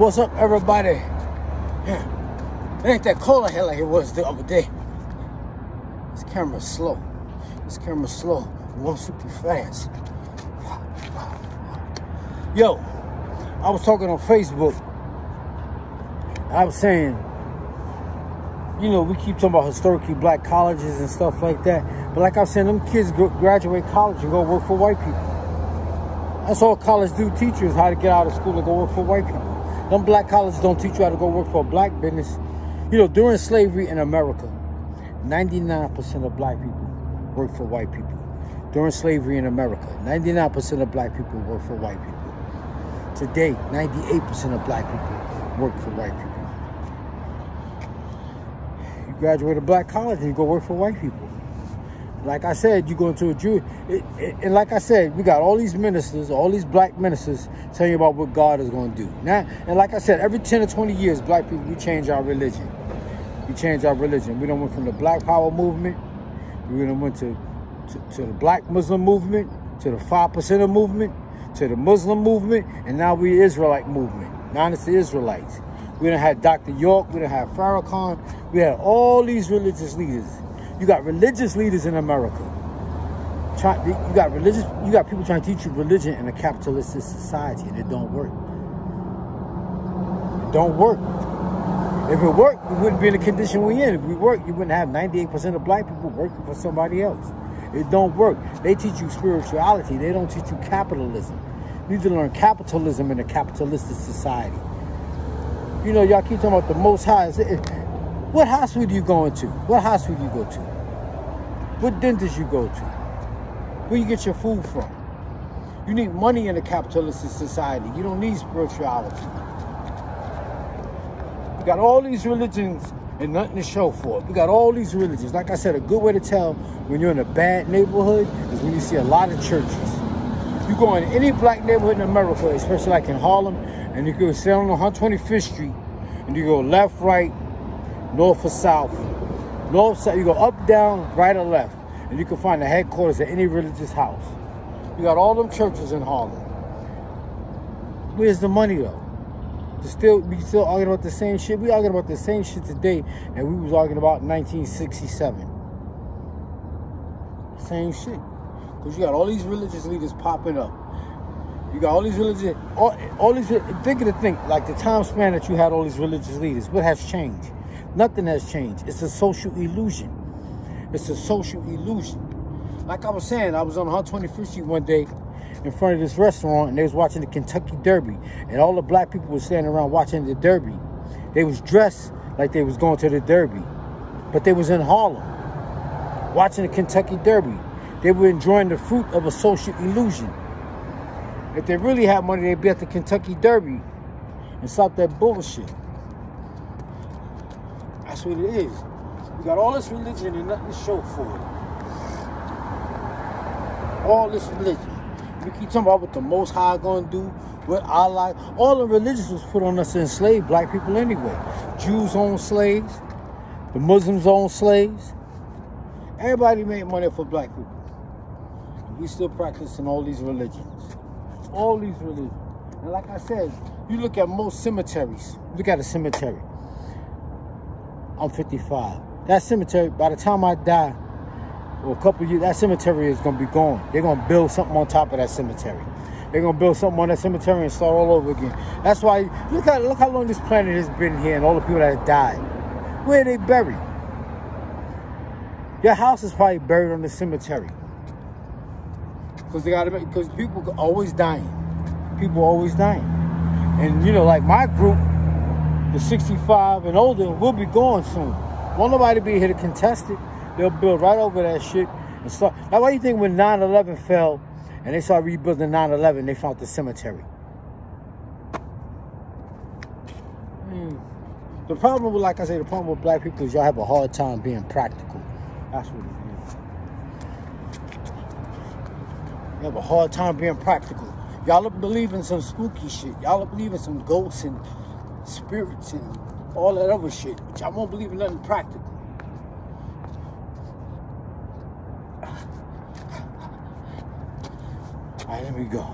What's up, everybody? Yeah. It ain't that cold out here like it was the other day. This camera's slow. This camera's slow. It won't super fast. Yo, I was talking on Facebook. I was saying, you know, we keep talking about historically black colleges and stuff like that. But like I was saying, them kids graduate college and go work for white people. That's all college do, teach you is how to get out of school and go work for white people. Them black colleges don't teach you how to go work for a black business. You know, during slavery in America, 99% of black people work for white people. During slavery in America, 99% of black people work for white people. Today, 98% of black people work for white people. You graduate a black college and you go work for white people. Like I said, you go into a Jew, and like I said, we got all these ministers, all these black ministers telling you about what God is going to do. Now, and like I said, every 10 or 20 years, black people, we change our religion. We change our religion. We done went from the Black Power movement, we done went to the Black Muslim movement, to the 5%er movement, to the Muslim movement, and now we the Israelite movement. Now it's the Israelites. We done had Dr. York, we done had Farrakhan, we had all these religious leaders. You got religious leaders in America. You got people trying to teach you religion in a capitalistic society, and it don't work. It don't work. If it worked, we wouldn't be in the condition we're in. If we worked, you wouldn't have 98% of black people working for somebody else. It don't work. They teach you spirituality. They don't teach you capitalism. You need to learn capitalism in a capitalistic society. You know, y'all keep talking about the Most High. What hospital do you go into? What hospital do you go to? What dentist you go to? Where you get your food from? You need money in a capitalistic society. You don't need spirituality. We got all these religions and nothing to show for it. We got all these religions. Like I said, a good way to tell when you're in a bad neighborhood is when you see a lot of churches. You go in any black neighborhood in America, especially like in Harlem, and you go sit on 125th Street, and you go left, right, north or south. North, south, you go up, down, right or left. And you can find the headquarters of any religious house. You got all them churches in Harlem. Where's the money though? We still arguing about the same shit. We arguing about the same shit today that we was arguing about in 1967. Same shit. Because you got all these religious leaders popping up. You got all these religious, all these, think of the thing, like the time span that you had all these religious leaders, what has changed? Nothing has changed. It's a social illusion. It's a social illusion. Like I was saying, I was on 125th Street one day in front of this restaurant, and they was watching the Kentucky Derby, and all the black people were standing around watching the Derby. They was dressed like they was going to the Derby, but they was in Harlem watching the Kentucky Derby. They were enjoying the fruit of a social illusion. If they really had money, they'd be at the Kentucky Derby and stop that bullshit. That's what it is. We got all this religion and nothing to show for it. All this religion. We keep talking about what the Most High gonna do, what Allah. All the religions was put on us to enslave black people anyway. Jews own slaves. The Muslims own slaves. Everybody made money for black people. And we still practicing all these religions. All these religions. And like I said, you look at most cemeteries. Look at a cemetery. I'm 55. That cemetery, by the time I die, or a couple of years, that cemetery is going to be gone. They're going to build something on top of that cemetery. They're going to build something on that cemetery and start all over again. That's why, look how long this planet has been here and all the people that have died. Where are they buried? Your house is probably buried on the cemetery. Because people are always dying. People are always dying. And, you know, like my group, the 65 and older, will be gone soon. Won't nobody be here to contest it. They'll build right over that shit and start. Now, why do you think when 9/11 fell and they started rebuilding 9/11, they found the cemetery? The problem with, like I say, the problem with black people is y'all have a hard time being practical. That's what it is. You have a hard time being practical. Y'all believe in some spooky shit. Y'all believe in some ghosts and spirits and all that other shit. But y'all won't believe in nothing practical. All right, let me go.